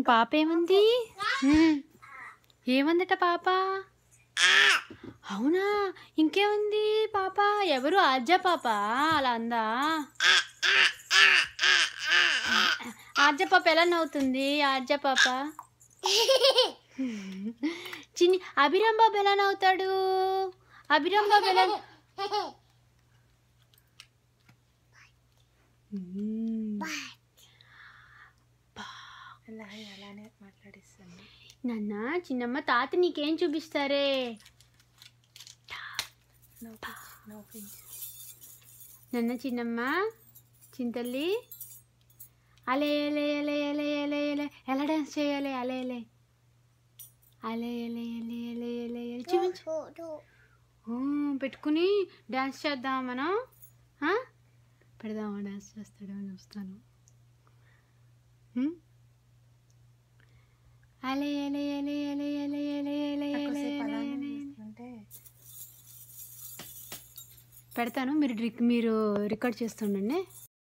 పాప ఏముంది? ఏముందట పాప? అవునా? ఇంకేముంది పాప? ఎవరు? ఆర్జా పాప అలా అందా? ఆర్జా పాప ఎలా నవ్వుతుంది? ఆర్జా పాప చిన్ని అభిరామ్ బాబు ఎలా నవ్వుతాడు? అభిరామ్ బాబు ఎలా? అలానే మాట్లాడిస్తాను. నాన్న చిన్నమ్మ తాత నీకేం చూపిస్తారే? నాన్న చిన్నమ్మ చింతల్లి అలే అలే అలే అలే అలే అలే ఎలా డాన్స్ చేయాలి? అలే అలే అలే అలే అలే అలే అలే అలే చూపించు. పెట్టుకుని డాన్స్ చేద్దామా మనం? పెడదామా? డాన్స్ చేస్తాడేమో చూస్తాను. అలే అలే అలే అలే అలే అలే అలే అలే పెడతాను. మీరు రికార్డ్ చేస్తుండండి.